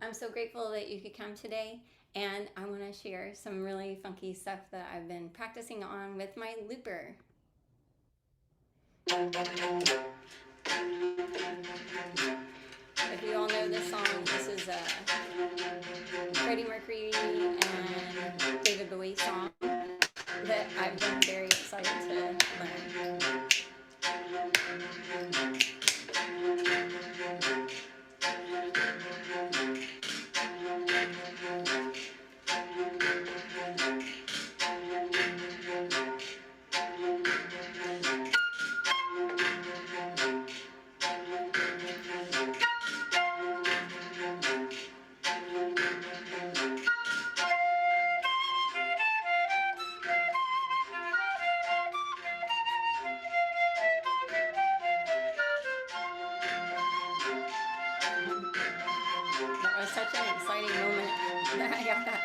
I'm so grateful that you could come today, and I want to share some really funky stuff that I've been practicing on with my looper. If you all know this song, this is a Freddie Mercury and David Bowie song that I've been very excited to learn. That was such an exciting moment that I got that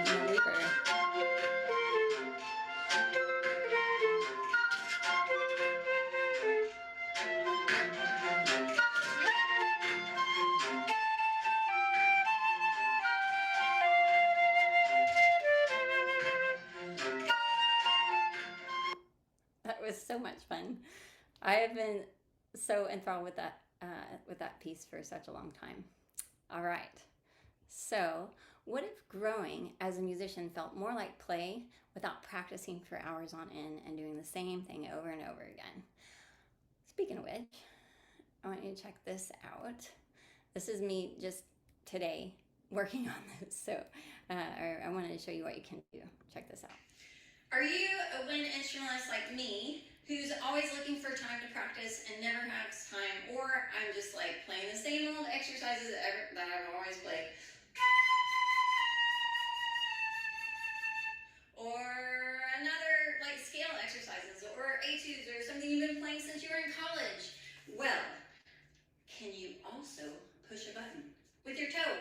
in the looper. That was so much fun. I have been so enthralled with that piece for such a long time. All right. So, what if growing as a musician felt more like play without practicing for hours on end and doing the same thing over and over again? Speaking of which, I want you to check this out. This is me just today working on this. So, I wanted to show you what you can do. Check this out. Are you a wind instrumentalist like me, who's always looking for time to practice and never has time? Or I'm just like playing the same old exercises that I've always played. Or another like scale exercises or etudes or something you've been playing since you were in college. Well, can you also push a button with your toe?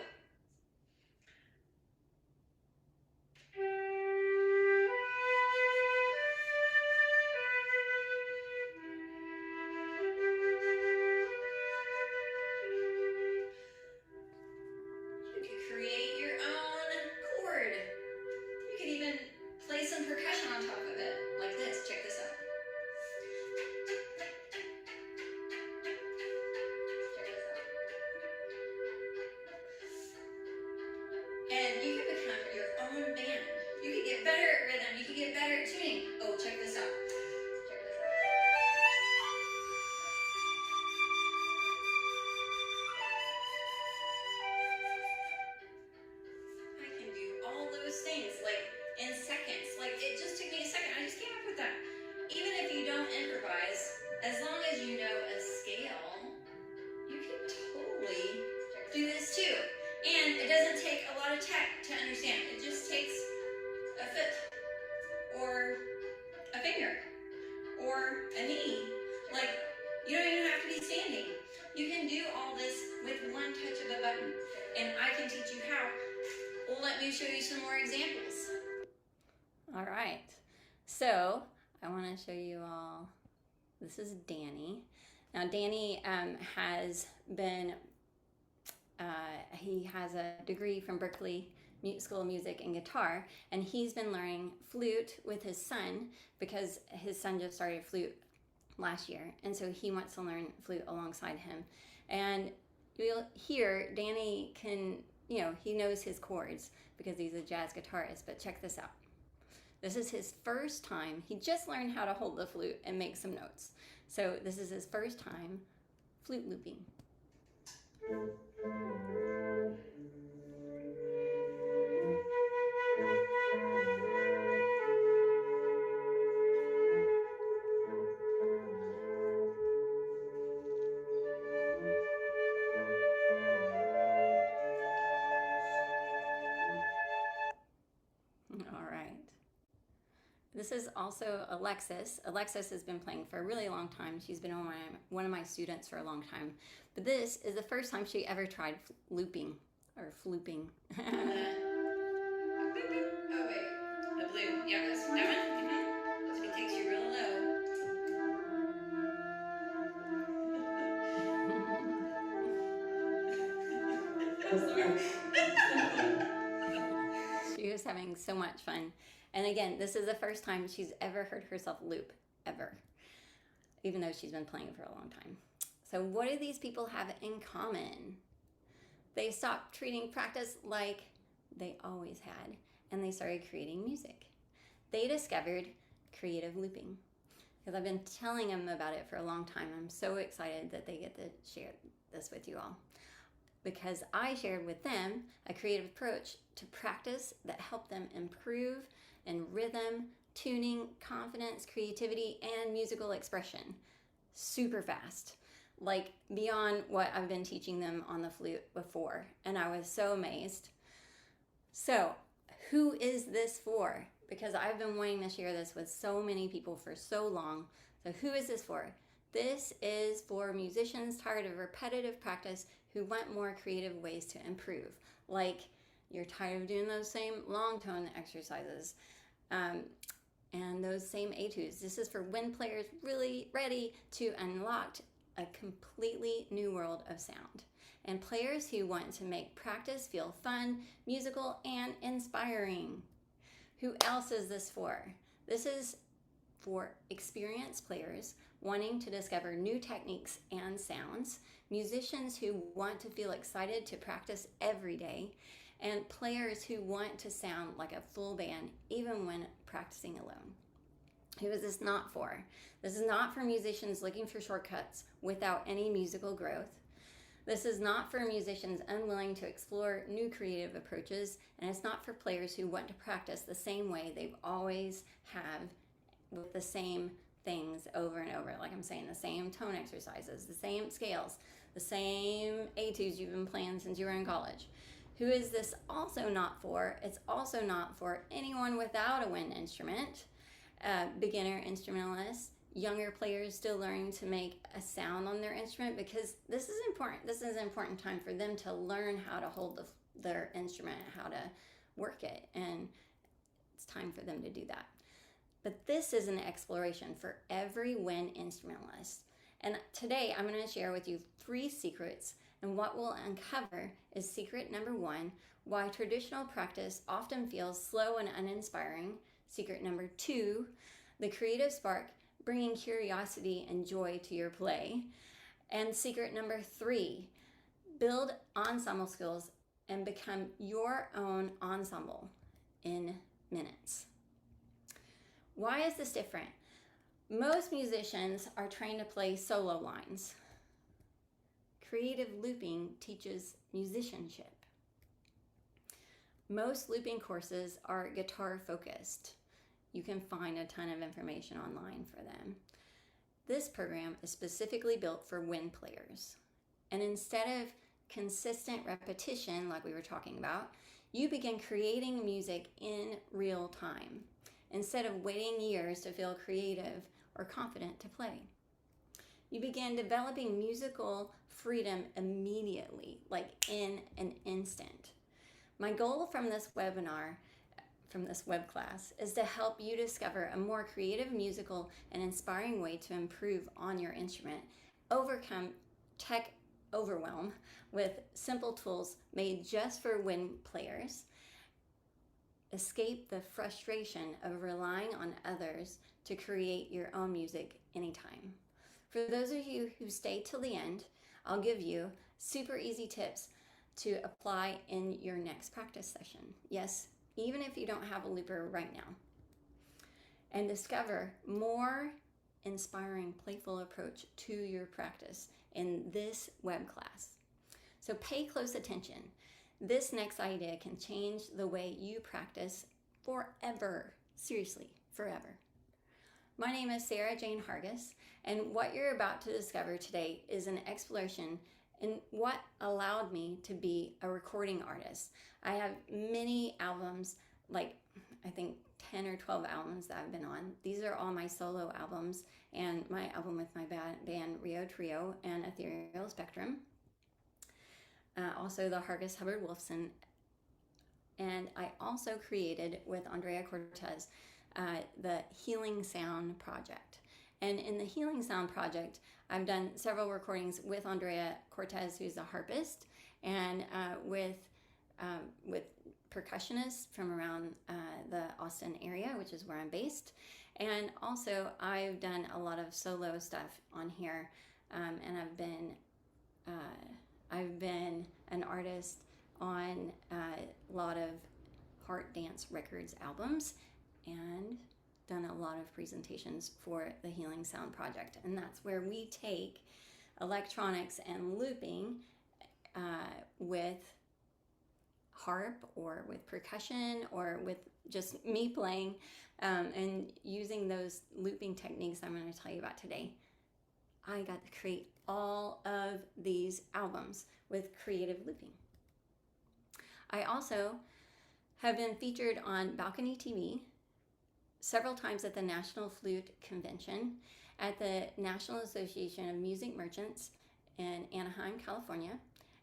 You could create your own chord. You could even play some percussion on top of it, like this. Check this out. Check this out. And you could become your own band. You could get better at rhythm. You could get better at tuning. Oh, check this out. Check this out. I can do all those things like in seconds. Like it just took me a second. I just came up with that. Even if you don't improvise, as long as you know a scale, you can totally do this too. And it doesn't take a lot of tech to understand. It just takes a foot or a finger or a knee. Like you don't even have to be standing. You can do all this with one touch of a button. And I can teach you how. Well, let me show you some more examples. All right. So I want to show you all. This is Danny. Now Danny has been, he has a degree from Berkeley School of Music and Guitar, and he's been learning flute with his son because his son just started flute last year, and so he wants to learn flute alongside him. And you'll hear Danny can, he knows his chords because he's a jazz guitarist, but check this out. This is his first time. He just learned how to hold the flute and make some notes. So this is his first time flute looping. All right. This is also Alexis. Alexis has been playing for a really long time. She's been one of my students for a long time. But this is the first time she ever tried looping or flooping. Oh wait, the blue. Yeah, that one. That's what takes you real low. She was having so much fun. And again, this is the first time she's ever heard herself loop, ever, even though she's been playing for a long time. So what do these people have in common? They stopped treating practice like they always had, and they started creating music. They discovered creative looping. Because I've been telling them about it for a long time. I'm so excited that they get to share this with you all. Because I shared with them a creative approach to practice that helped them improve in rhythm, tuning, confidence, creativity, and musical expression super fast. Like beyond what I've been teaching them on the flute before. And I was so amazed. So, who is this for? Because I've been wanting to share this with so many people for so long. So who is this for? This is for musicians tired of repetitive practice who want more creative ways to improve. Like you're tired of doing those same long tone exercises and those same etudes. This is for wind players really ready to unlock a completely new world of sound. And players who want to make practice feel fun, musical, and inspiring. Who else is this for? This is for experienced players wanting to discover new techniques and sounds, musicians who want to feel excited to practice every day, and players who want to sound like a full band even when practicing alone. Who is this not for? This is not for musicians looking for shortcuts without any musical growth. This is not for musicians unwilling to explore new creative approaches, and it's not for players who want to practice the same way they've always have with the same things over and over. Like I'm saying, the same tone exercises, the same scales, the same etudes you've been playing since you were in college. Who is this also not for? It's also not for anyone without a wind instrument, beginner instrumentalists, younger players still learning to make a sound on their instrument, because this is important. This is an important time for them to learn how to hold their instrument, how to work it, and it's time for them to do that. But this is an exploration for every wind instrumentalist. And today I'm going to share with you 3 secrets, and what we'll uncover is secret number 1, why traditional practice often feels slow and uninspiring. Secret number 2, the creative spark bringing curiosity and joy to your play. And secret number 3, build ensemble skills and become your own ensemble in minutes. Why is this different? Most musicians are trained to play solo lines. Creative looping teaches musicianship. Most looping courses are guitar focused. You can find a ton of information online for them. This program is specifically built for wind players. And instead of consistent repetition, like we were talking about, you begin creating music in real time, instead of waiting years to feel creative or confident to play. You begin developing musical freedom immediately, like in an instant. My goal from this webinar, from this web class, is to help you discover a more creative, musical, and inspiring way to improve on your instrument, overcome tech overwhelm with simple tools made just for wind players, escape the frustration of relying on others to create your own music anytime. For those of you who stay till the end, I'll give you super easy tips to apply in your next practice session. Yes, even if you don't have a looper right now. And discover more inspiring, playful approach to your practice in this web class. So pay close attention. This next idea can change the way you practice forever. Seriously, forever. My name is Sarah Jane Hargis, and what you're about to discover today is an exploration in what allowed me to be a recording artist. I have many albums, like I think 10 or 12 albums that I've been on. These are all my solo albums and my album with my band Rio Trio and Ethereal Spectrum. Also the Hargis Hubbard Wolfson. And I also created with Andrea Cortez the Healing Sound Project. And in the Healing Sound Project, I've done several recordings with Andrea Cortez, who's a harpist, and with percussionists from around the Austin area, which is where I'm based. And also, I've done a lot of solo stuff on here, and I've been an artist on a lot of Heart Dance Records albums, and done a lot of presentations for the Healing Sound Project. And that's where we take electronics and looping with harp or with percussion or with just me playing, and using those looping techniques I'm going to tell you about today. I got to create all of these albums with creative looping. I also have been featured on Balcony TV several times at the National Flute Convention, at the National Association of Music Merchants in Anaheim, California,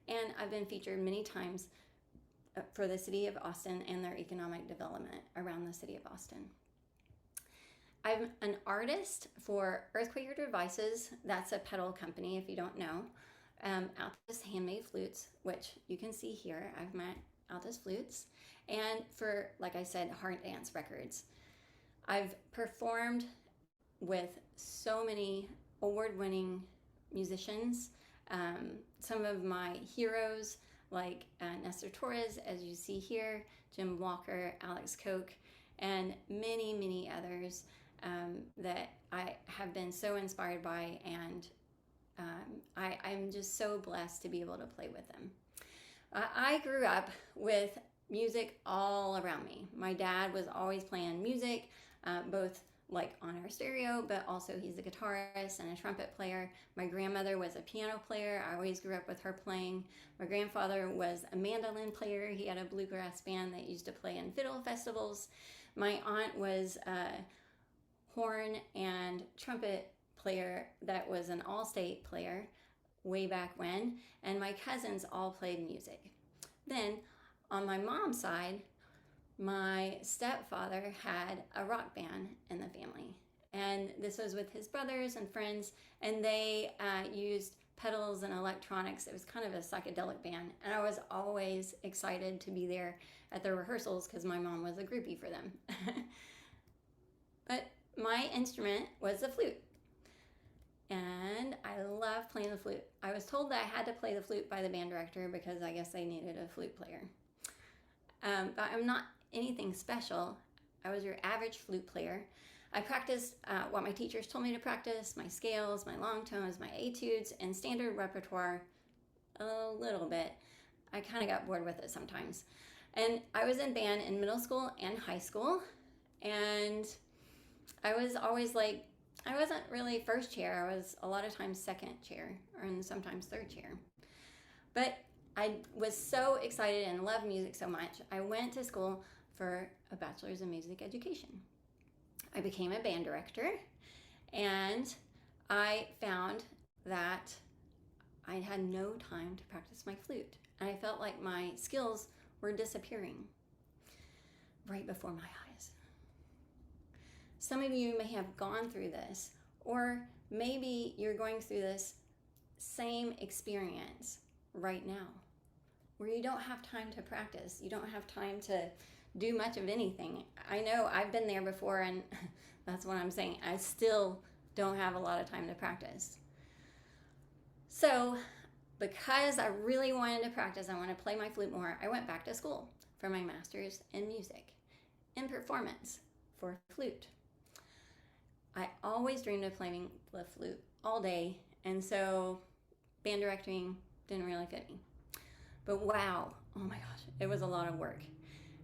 and I've been featured many times for the city of Austin and their economic development around the city of Austin. I'm an artist for Earthquaker Devices. That's a pedal company, if you don't know. Altus Handmade Flutes, which you can see here. I've my Altus flutes. And for, like I said, Heart Dance Records. I've performed with so many award-winning musicians. Some of my heroes, like Nestor Torres, as you see here, Jim Walker, Alex Koch, and many, many others that I have been so inspired by, and I'm just so blessed to be able to play with them. I grew up with music all around me. My dad was always playing music, both like on our stereo, but also he's a guitarist and a trumpet player. My grandmother was a piano player. I always grew up with her playing. My grandfather was a mandolin player. He had a bluegrass band that used to play in fiddle festivals. My aunt was a horn and trumpet player that was an all-state player way back when, and my cousins all played music. Then on my mom's side, my stepfather had a rock band in the family, and this was with his brothers and friends, and they used pedals and electronics. It was kind of a psychedelic band, and I was always excited to be there at the rehearsals because my mom was a groupie for them. But my instrument was the flute, and I love playing the flute. I was told that I had to play the flute by the band director because I guess they needed a flute player. But I'm not anything special. I was your average flute player. I practiced what my teachers told me to practice, my scales, my long tones, my etudes, and standard repertoire a little bit. I kind of got bored with it sometimes. And I was in band in middle school and high school, and I was always like, I wasn't really first chair. I was a lot of times second chair, and sometimes third chair. But I was so excited and loved music so much, I went to school for a bachelor's in music education. I became a band director, and I found that I had no time to practice my flute. And I felt like my skills were disappearing right before my eyes. Some of you may have gone through this, or maybe you're going through this same experience right now, where you don't have time to practice. You don't have time to do much of anything. I know I've been there before, and that's what I'm saying. I still don't have a lot of time to practice. So because I really wanted to practice, I want to play my flute more, I went back to school for my master's in music, in performance for flute. I always dreamed of playing the flute all day, and so band directing didn't really fit me. But wow, oh my gosh, it was a lot of work.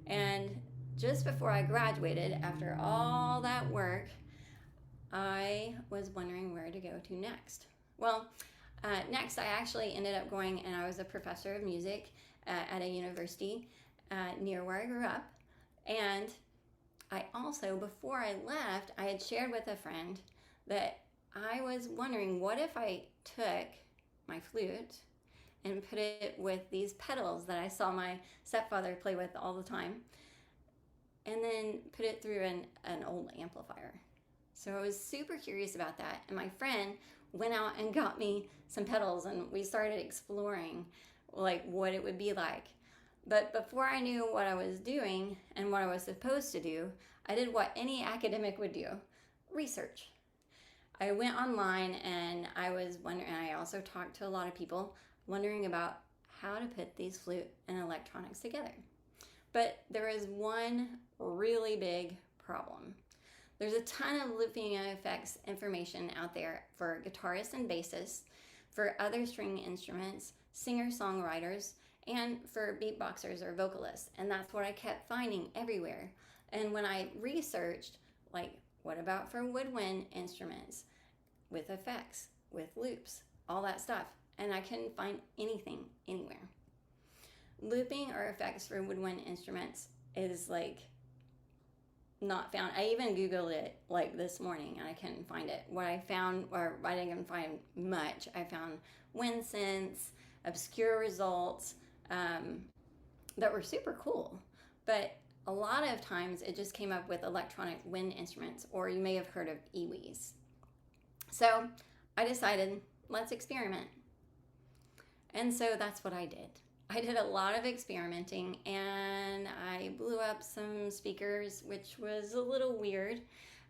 And just before I graduated, after all that work, I was wondering where to go to next. Well, next I actually ended up going, and I was a professor of music at a university near where I grew up. And I also, before I left, I had shared with a friend that I was wondering, what if I took my flute and put it with these pedals that I saw my stepfather play with all the time, and then put it through an old amplifier. So I was super curious about that, and my friend went out and got me some pedals, and we started exploring like what it would be like. But before I knew what I was doing and what I was supposed to do, I did what any academic would do: research. I went online and I was wondering, and I also talked to a lot of people wondering about how to put these flute and electronics together. But there is one really big problem. There's a ton of looping and effects information out there for guitarists and bassists, for other string instruments, singer-songwriters, and for beatboxers or vocalists. And that's what I kept finding everywhere. And when I researched, like, what about for woodwind instruments with effects, with loops, all that stuff, and I couldn't find anything anywhere. Looping or effects for woodwind instruments is like not found. I even Googled it like this morning and I couldn't find it. What I found, or I didn't find much, I found wind synths, obscure results that were super cool. But a lot of times it just came up with electronic wind instruments, or you may have heard of EWIs. So I decided, let's experiment. And so that's what I did. I did a lot of experimenting and I blew up some speakers, which was a little weird.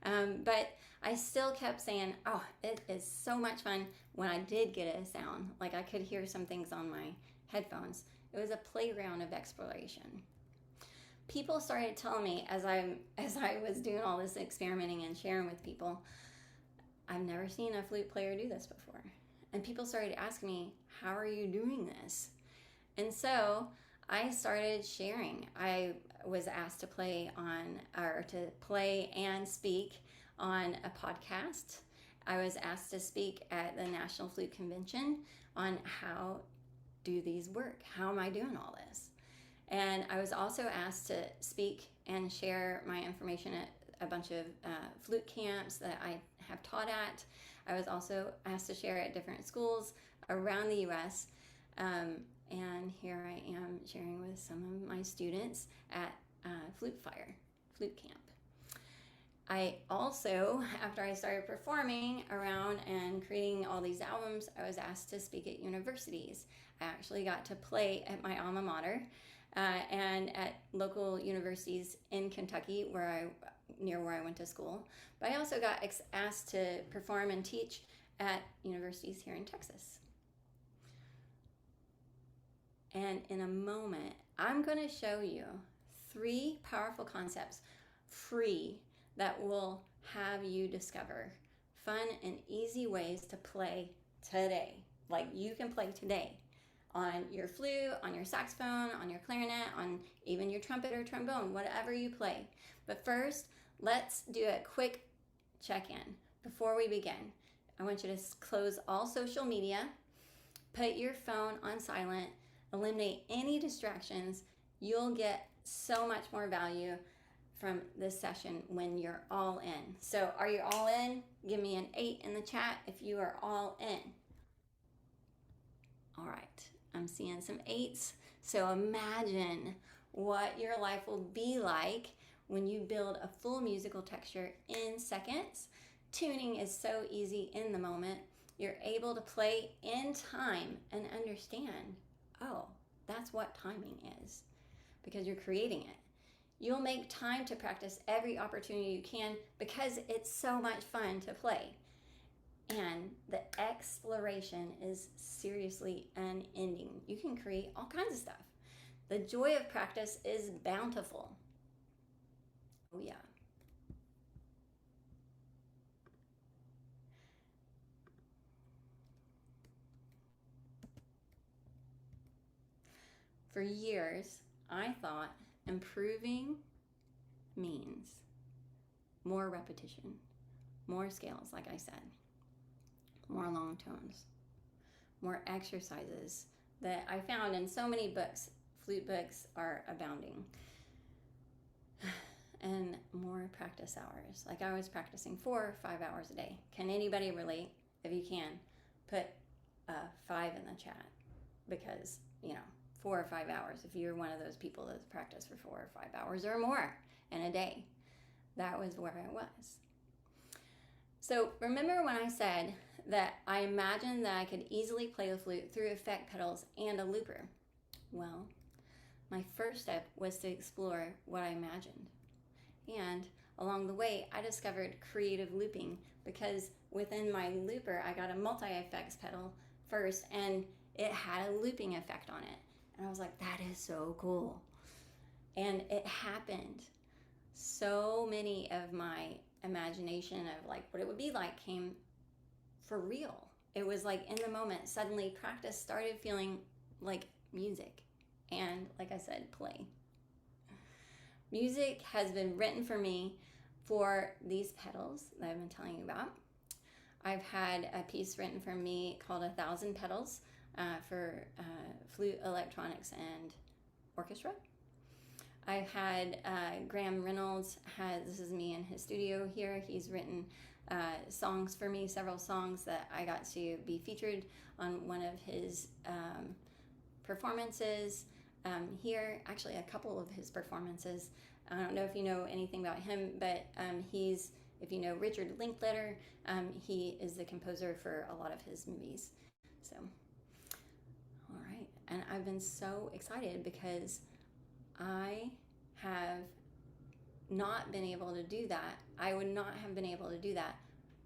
But I still kept saying, oh, it is so much fun when I did get a sound. Like I could hear some things on my headphones. It was a playground of exploration. People started telling me as I was doing all this experimenting and sharing with people, I've never seen a flute player do this before. And people started asking me, how are you doing this? And so I started sharing. I was asked to play and speak on a podcast. I was asked to speak at the National Flute Convention on how do these work? How am I doing all this? And I was also asked to speak and share my information at a bunch of flute camps that I have taught at. I was also asked to share at different schools around the U.S. And here I am sharing with some of my students at Flute Camp. I also, after I started performing around and creating all these albums, I was asked to speak at universities. I actually got to play at my alma mater and at local universities in Kentucky near where I went to school. But I also got asked to perform and teach at universities here in Texas. And in a moment, I'm going to show you 3 powerful concepts, free, that will have you discover fun and easy ways to play today. Like you can play today on your flute, on your saxophone, on your clarinet, on even your trumpet or trombone, whatever you play. But first, let's do a quick check-in before we begin. I want you to close all social media, put your phone on silent, eliminate any distractions. You'll get so much more value from this session when you're all in. So are you all in? Give me an 8 in the chat if you are all in. All right, I'm seeing some 8s. So imagine what your life will be like when you build a full musical texture in seconds. Tuning is so easy in the moment. You're able to play in time and understand, oh, that's what timing is, because you're creating it. You'll make time to practice every opportunity you can because it's so much fun to play. And the exploration is seriously unending. You can create all kinds of stuff. The joy of practice is bountiful. Oh yeah. For years, I thought improving means more repetition, more scales, like I said, more long tones, more exercises that I found in so many books. Flute books are abounding. And more practice hours. Like I was practicing 4 or 5 hours a day. Can anybody relate? If you can, put 5 in the chat, because, 4 or 5 hours, if you're one of those people that practice for 4 or 5 hours or more in a day. That was where I was. So remember when I said that I imagined that I could easily play the flute through effect pedals and a looper? Well, my first step was to explore what I imagined. And along the way, I discovered creative looping, because within my looper, I got a multi-effects pedal first, and it had a looping effect on it. And I was like, that is so cool. And it happened. So many of my imagination of like what it would be like came for real. It was like in the moment, suddenly practice started feeling like music. And like I said, play. Music has been written for me for these pedals that I've been telling you about. I've had a piece written for me called 1,000 Pedals for flute, electronics, and orchestra. I've had Graham Reynolds, this is me in his studio here. He's written songs for me, several songs that I got to be featured on one of his performances here, actually a couple of his performances. I don't know if you know anything about him, but if you know Richard Linklater, he is the composer for a lot of his movies. So, all right. And I've been so excited because I have not been able to do that. I would not have been able to do that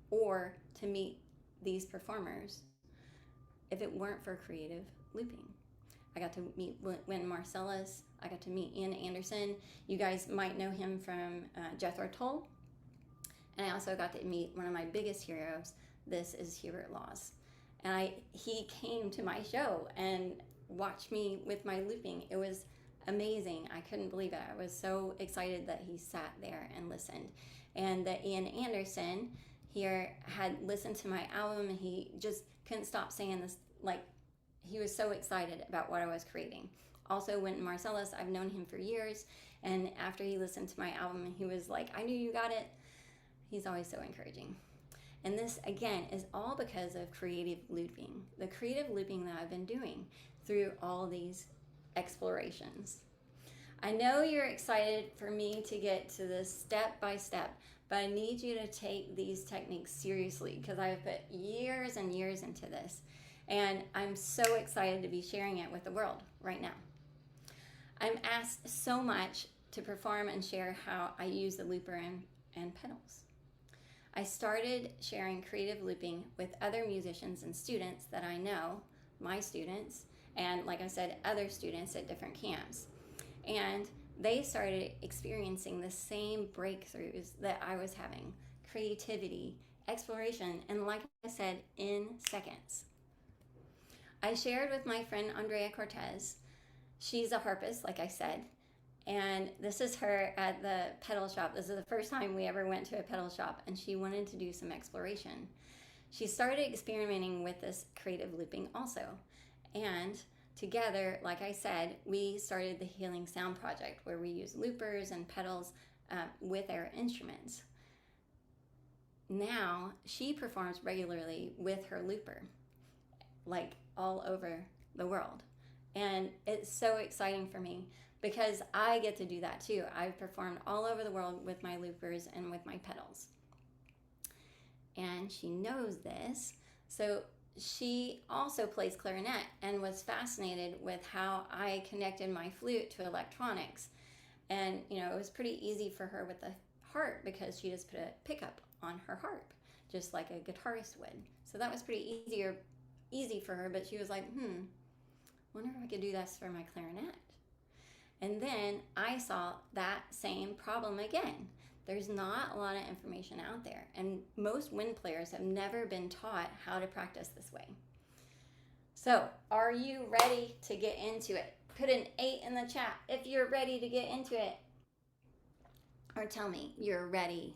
or to meet these performers if it weren't for creative looping. I got to meet Wynton Marsalis. I got to meet Ian Anderson. You guys might know him from Jethro Tull. And I also got to meet one of my biggest heroes. This is Hubert Laws. And he came to my show and watched me with my looping. It was amazing. I couldn't believe it. I was so excited that he sat there and listened. And that Ian Anderson here had listened to my album, and he just couldn't stop saying this, like, he was so excited about what I was creating. Also, Wynton Marsalis, I've known him for years, and after he listened to my album, he was like, I knew you got it. He's always so encouraging. And this, again, is all because of creative looping, the creative looping that I've been doing through all these explorations. I know you're excited for me to get to this step by step, but I need you to take these techniques seriously because I've put years and years into this. And I'm so excited to be sharing it with the world right now. I'm asked so much to perform and share how I use the looper and pedals. I started sharing creative looping with other musicians and students that I know, my students, and like I said, other students at different camps. And they started experiencing the same breakthroughs that I was having, creativity, exploration, and like I said, in seconds. I shared with my friend Andrea Cortez. She's a harpist, like I said, and this is her at the pedal shop. This is the first time we ever went to a pedal shop, and she wanted to do some exploration. She started experimenting with this creative looping also, and together, like I said, we started the Healing Sound Project, where we use loopers and pedals with our instruments. Now, she performs regularly with her looper, like all over the world. And it's so exciting for me because I get to do that too. I've performed all over the world with my loopers and with my pedals. And she knows this, so she also plays clarinet and was fascinated with how I connected my flute to electronics. And, it was pretty easy for her with the harp because she just put a pickup on her harp, just like a guitarist would. So that was pretty easy for her, but she was like, wonder if I could do this for my clarinet. And then I saw that same problem again. There's not a lot of information out there, and most wind players have never been taught how to practice this way. So, are you ready to get into it? Put an 8 in the chat if you're ready to get into it. Or tell me you're ready.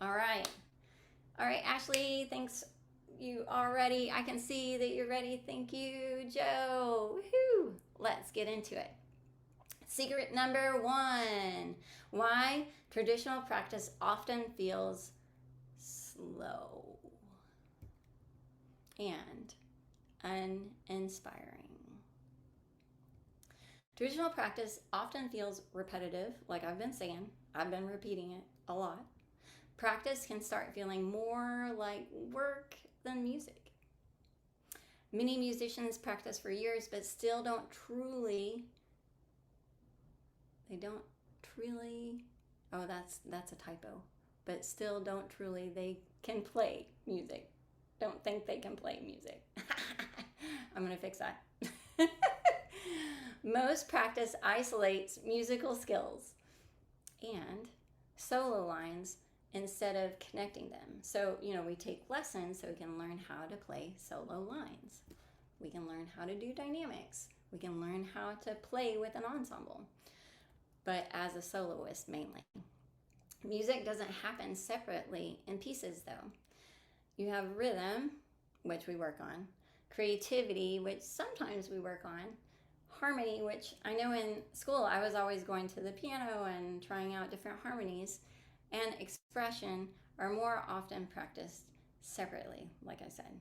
All right, Ashley, thanks. You are ready. I can see that you're ready. Thank you, Joe. Woohoo! Let's get into it. Secret number 1. Why traditional practice often feels slow and uninspiring. Traditional practice often feels repetitive, like I've been saying. I've been repeating it a lot. practice can start feeling more like work than music. Many musicians practice for years but still don't truly, oh, that's a typo, but still don't truly, they can play music. Don't think they can play music. I'm going to fix that. Most practice isolates musical skills and solo lines instead of connecting them. So, we take lessons so we can learn how to play solo lines. We can learn how to do dynamics. We can learn how to play with an ensemble, but as a soloist mainly. Music doesn't happen separately in pieces though. You have rhythm, which we work on, creativity, which sometimes we work on, harmony, which I know in school I was always going to the piano and trying out different harmonies, and expression are more often practiced separately, like I said.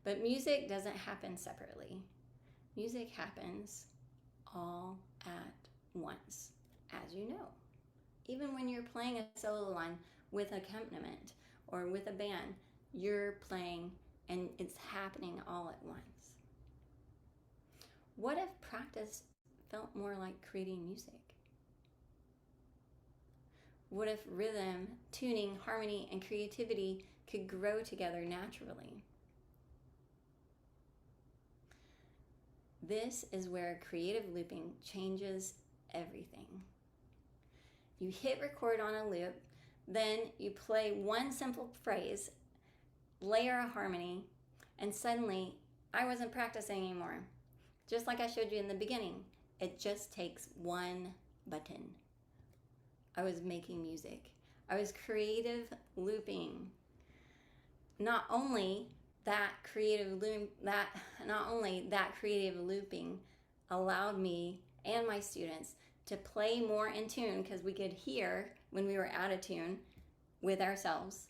But music doesn't happen separately. Music happens all at once, as you know. Even when you're playing a solo line with accompaniment or with a band, you're playing and it's happening all at once. What if practice felt more like creating music? What if rhythm, tuning, harmony, and creativity could grow together naturally? This is where creative looping changes everything. You hit record on a loop, then you play one simple phrase, layer a harmony, and suddenly I wasn't practicing anymore. Just like I showed you in the beginning, it just takes one button. I was making music. I was creative looping. Not only that creative looping allowed me and my students to play more in tune, because we could hear when we were out of tune with ourselves,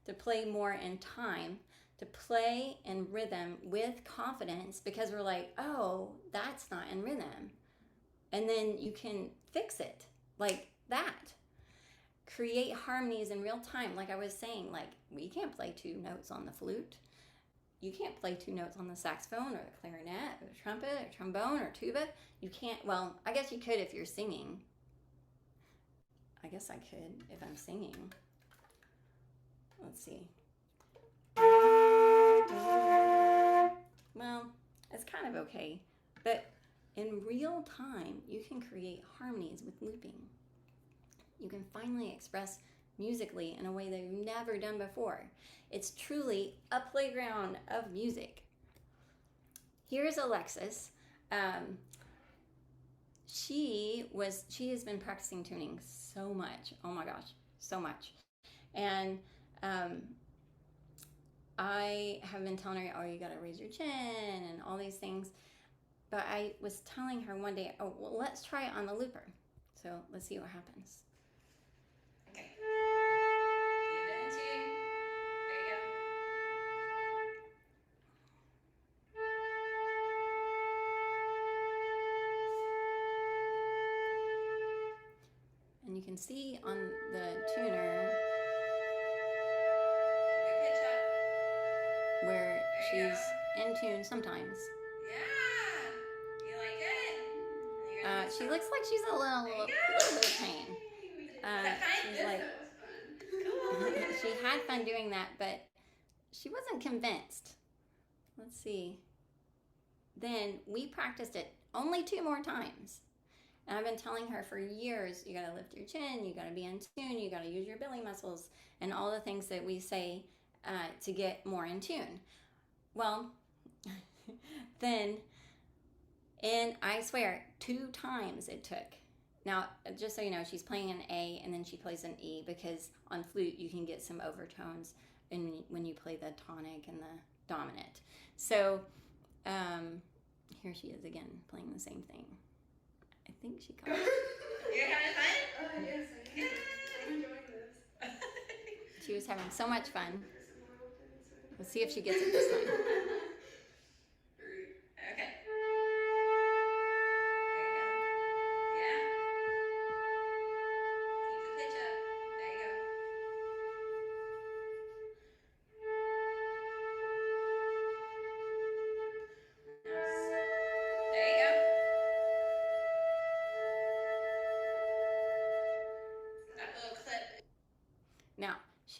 to play more in time, to play in rhythm with confidence, because we're like, oh, that's not in rhythm. And then you can fix it like that. Create harmonies in real time. Like I was saying, like we can't play two notes on the flute. You can't play two notes on the saxophone or the clarinet or the trumpet or trombone or tuba. You can't, well, I guess you could if you're singing. I guess I could if I'm singing. Let's see. Well, it's kind of okay. But in real time, you can create harmonies with looping. You can finally express musically in a way that you've never done before. It's truly a playground of music. Here's Alexis. She has been practicing tuning so much. Oh my gosh, so much. And I have been telling her, oh, you gotta raise your chin and all these things. But I was telling her one day, oh, well, let's try it on the looper. So let's see what happens. Okay. Keep it in tune. There you go. And you can see on the tuner where she's in tune sometimes. Yeah. You like it? She looks like she's a little bit of pain. She's like, she had fun doing that, but she wasn't convinced. Let's see. Then we practiced it only 2 more times. And I've been telling her for years, you gotta lift your chin, you gotta be in tune, you gotta use your belly muscles, and all the things that we say to get more in tune. Well, then, and I swear, 2 times it took. Now, just so you know, she's playing an A and then she plays an E, because on flute you can get some overtones when you play the tonic and the dominant. So here she is again playing the same thing. I think she caught it. You're having fun? Yes, I am. I'm enjoying this. She was having so much fun. Let's see if she gets it this time. Okay. There you go. Yeah. Keep the pitch up. There you go.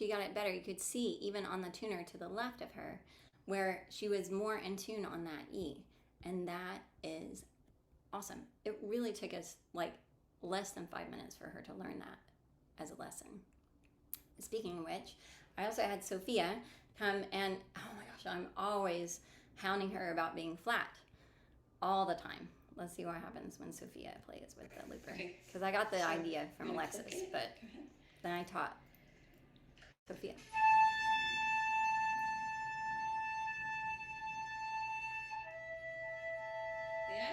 she got it better. You could see even on the tuner to the left of her where she was more in tune on that E. And that is awesome. It really took us like less than 5 minutes for her to learn that as a lesson. Speaking of which, I also had Sophia come and, oh my gosh, I'm always hounding her about being flat all the time. Let's see what happens when Sophia plays with the looper. Because I got the idea from Alexis, but then I taught Sophia. Yeah.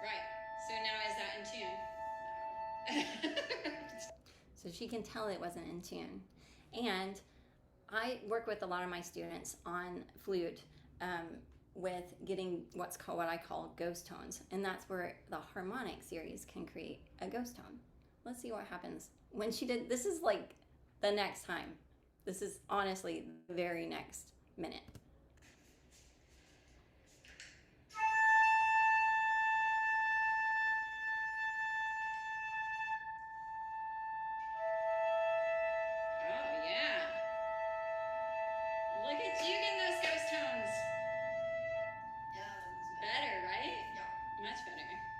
Right. So now is that in tune? So she can tell it wasn't in tune. And I work with a lot of my students on flute with getting what I call ghost tones. And that's where the harmonic series can create a ghost tone. Let's see what happens when she did. This is like the next time. This is honestly the very next minute.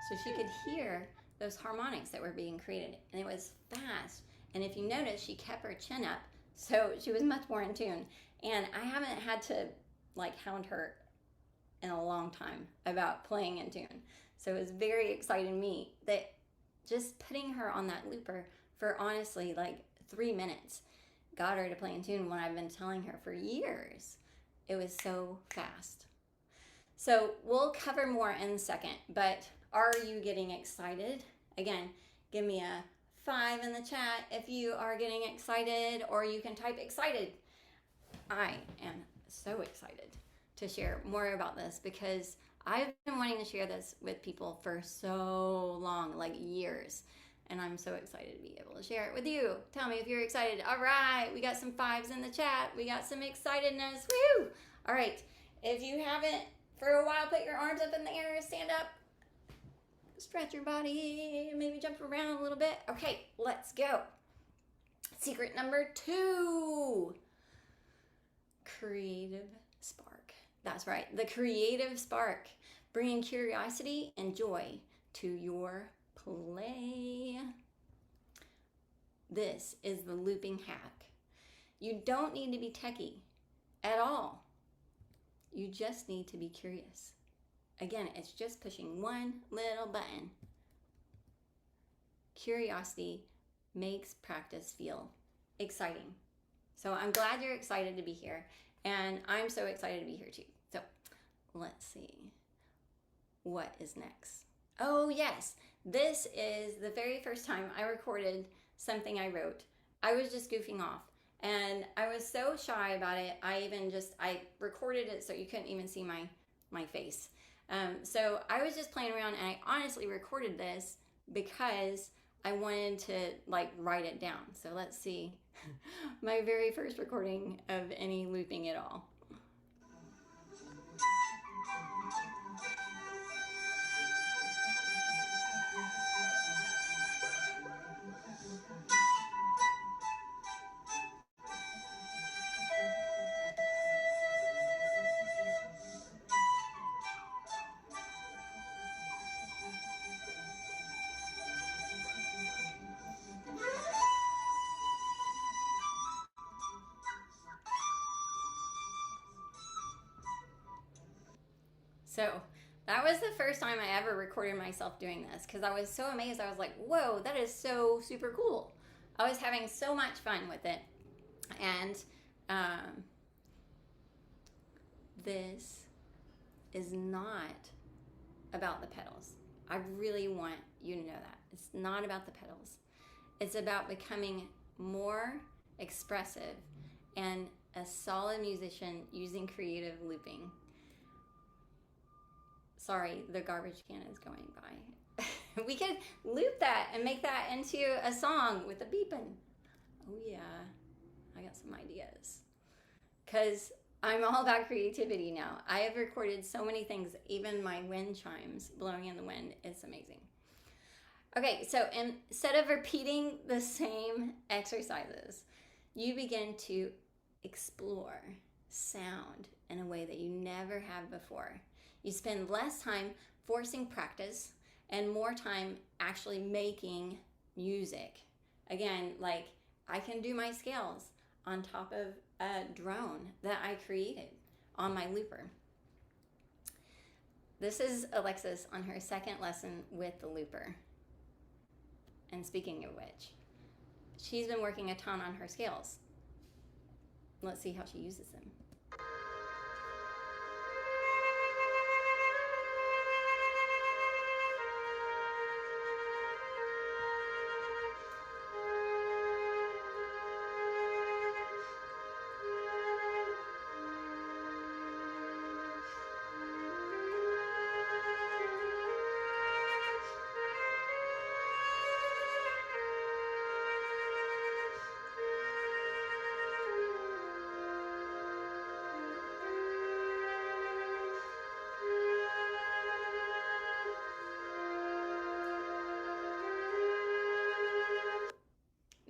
So she could hear those harmonics that were being created, and it was fast. And if you notice, she kept her chin up, so she was much more in tune. And I haven't had to like hound her in a long time about playing in tune. So it was very exciting to me that just putting her on that looper for honestly like 3 minutes got her to play in tune when I've been telling her for years. It was so fast. So we'll cover more in a second, but are you getting excited? Again, give me a 5 in the chat if you are getting excited, or you can type excited. I am so excited to share more about this because I've been wanting to share this with people for so long, like years. And I'm so excited to be able to share it with you. Tell me if you're excited. All right, we got some 5s in the chat. We got some excitedness. Woo! All right, if you haven't for a while, put your arms up in the air, stand up, stretch your body, maybe jump around a little bit. Okay, let's go. Secret number 2, creative spark. That's right, the creative spark, bringing curiosity and joy to your play. This is the looping hack. You don't need to be techie at all. You just need to be curious. Again, it's just pushing one little button. Curiosity makes practice feel exciting. So I'm glad you're excited to be here, and I'm so excited to be here too. So let's see what is next. Oh yes, this is the very first time I recorded something I wrote. I was just goofing off, and I was so shy about it. I recorded it so you couldn't even see my face. So I was just playing around, and I honestly recorded this because I wanted to like write it down. So let's see my very first recording of any looping at all. So that was the first time I ever recorded myself doing this because I was so amazed. I was like, whoa, that is so super cool. I was having so much fun with it. And this is not about the pedals. I really want you to know that. It's not about the pedals. It's about becoming more expressive and a solid musician using creative looping. Sorry, the garbage can is going by. We could loop that and make that into a song with a beeping. Oh yeah, I got some ideas. Because I'm all about creativity now. I have recorded so many things, even my wind chimes blowing in the wind. It's amazing. Okay, so instead of repeating the same exercises, you begin to explore sound in a way that you never have before. You spend less time forcing practice and more time actually making music. Again, like I can do my scales on top of a drone that I created on my looper. This is Alexis on her second lesson with the looper. And speaking of which, she's been working a ton on her scales. Let's see how she uses them.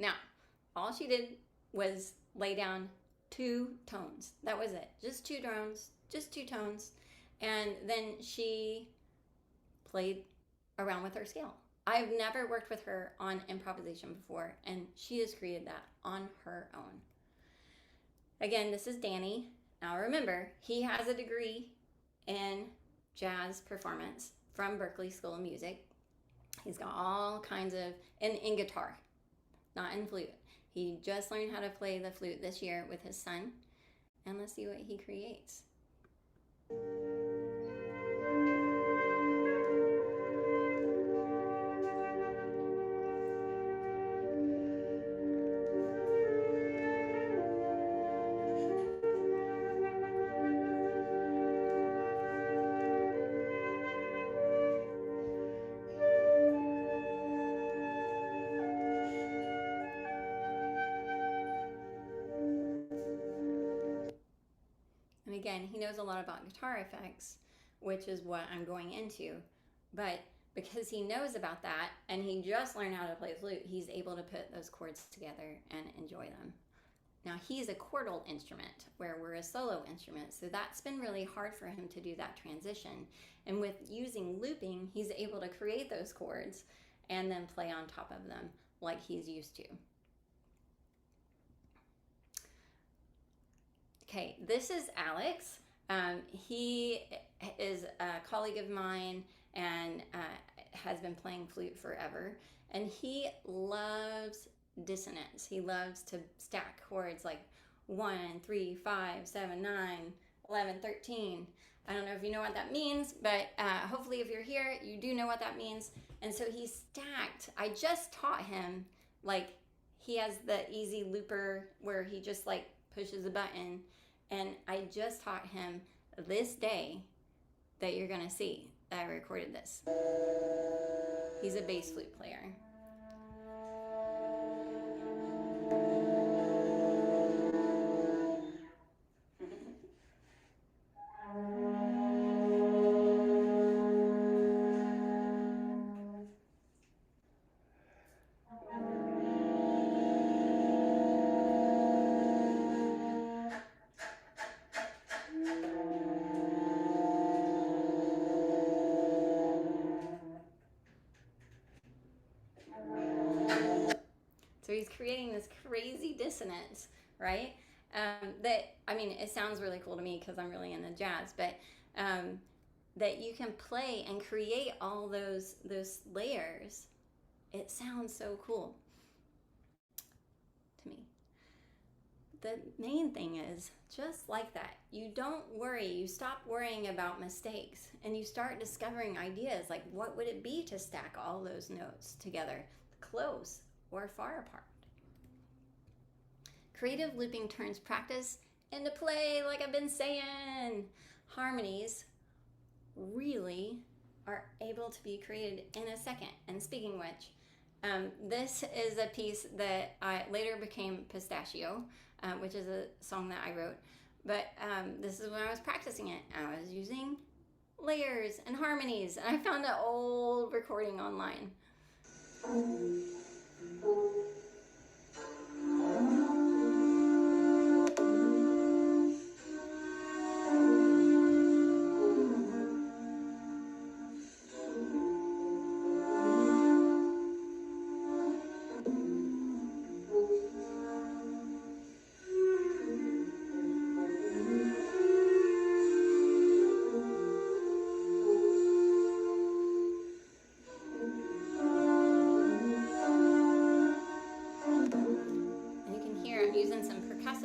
Now, all she did was lay down 2 tones. That was it. Just 2 drones, just 2 tones. And then she played around with her scale. I've never worked with her on improvisation before, and she has created that on her own. Again, this is Danny. Now remember, he has a degree in jazz performance from Berklee School of Music. He's got all kinds of, in guitar, not in flute. He just learned how to play the flute this year with his son. And let's see what he creates. And again, he knows a lot about guitar effects, which is what I'm going into. But because he knows about that and he just learned how to play flute, he's able to put those chords together and enjoy them. Now, he's a chordal instrument where we're a solo instrument, so that's been really hard for him to do that transition. And with using looping, he's able to create those chords and then play on top of them like he's used to. Okay, this is Alex. He is a colleague of mine and has been playing flute forever. And he loves dissonance. He loves to stack chords like 1, 3, 5, 7, 9, 11, 13. I don't know if you know what that means, but hopefully if you're here, you do know what that means. And so he stacked. I just taught him, like, he has the easy looper where he just like pushes a button. And I just taught him this day that you're gonna see that I recorded this. He's a bass flute player. So he's creating this crazy dissonance, right? That, I mean, it sounds really cool to me because I'm really into jazz, but that you can play and create all those layers. It sounds so cool to me. The main thing is, just like that, you don't worry. You stop worrying about mistakes and you start discovering ideas like what would it be to stack all those notes together, close or far apart. Creative looping turns practice into play, like I've been saying. Harmonies really are able to be created in a second. And speaking which, this is a piece that I later became Pistachio, which is a song that I wrote. But this is when I was practicing it. I was using layers and harmonies, and I found an old recording online.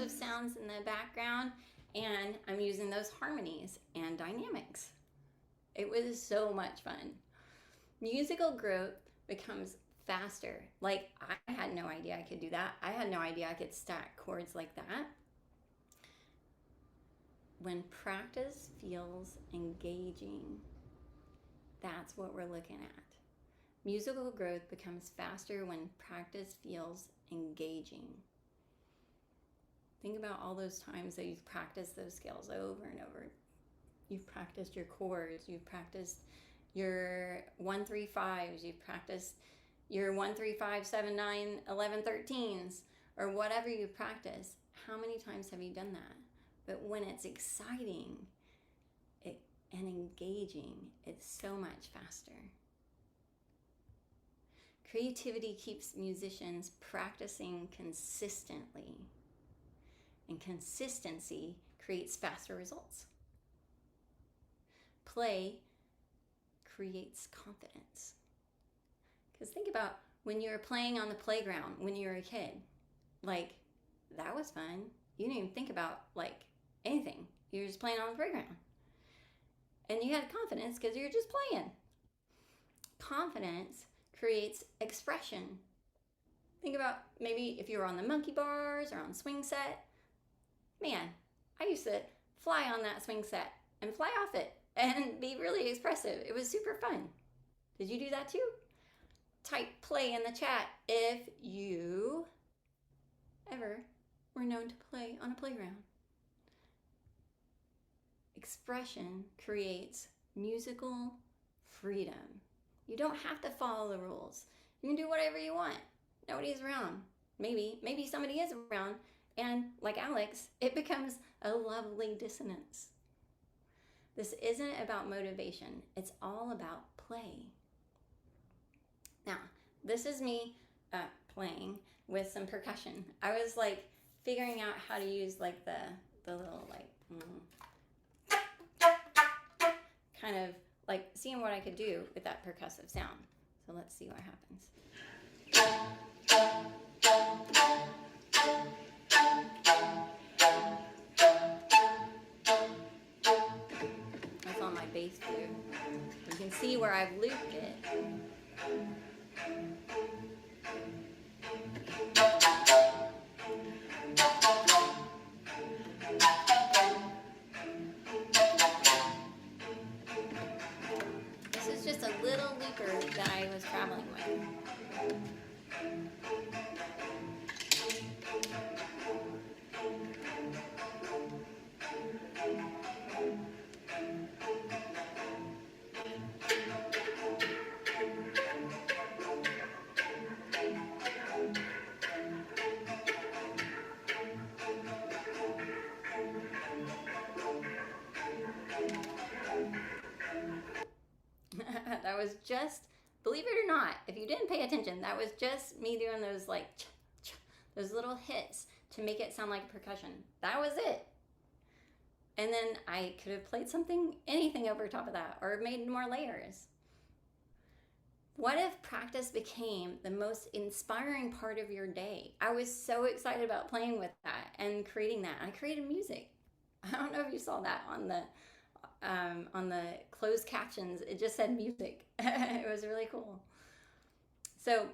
Sounds in the background, and I'm using those harmonies and dynamics. It was so much fun. Musical growth becomes faster. Like, I had no idea I could do that. I had no idea I could stack chords like that. When practice feels engaging, that's what we're looking at. Musical growth becomes faster when practice feels engaging. Think about all those times that you've practiced those scales over and over. You've practiced your chords, you've practiced your 1, 3, 5s, you've practiced your 1, 3, 5, 7, 9, 11, 13s, or whatever you practice. How many times have you done that? But when it's exciting and engaging, it's so much faster. Creativity keeps musicians practicing consistently. And consistency creates faster results. Play creates confidence. Because think about when you were playing on the playground when you were a kid. Like, that was fun. You didn't even think about, like, anything. You were just playing on the playground. And you had confidence because you were just playing. Confidence creates expression. Think about maybe if you were on the monkey bars or on swing set. Man, I used to fly on that swing set and fly off it and be really expressive. It was super fun. Did you do that too? Type play in the chat if you ever were known to play on a playground. Expression creates musical freedom. You don't have to follow the rules. You can do whatever you want. Nobody's around. Maybe somebody is around. And like Alex, it becomes a lovely dissonance. This isn't about motivation. It's all about play. Now, this is me playing with some percussion. I was like figuring out how to use like the little like kind of like seeing what I could do with that percussive sound. So let's see what happens. That's on my bass flute. You can see where I've looped it. This is just a little looper that I was traveling with. That was just, believe it or not, if you didn't pay attention, that was just me doing those like those little hits to make it sound like percussion. That was it. And then I could have played anything over top of that, or made more layers. What if practice became the most inspiring part of your day? I was so excited about playing with that and creating that. I created music. I don't know if you saw that on the closed captions. It just said music. It was really cool. So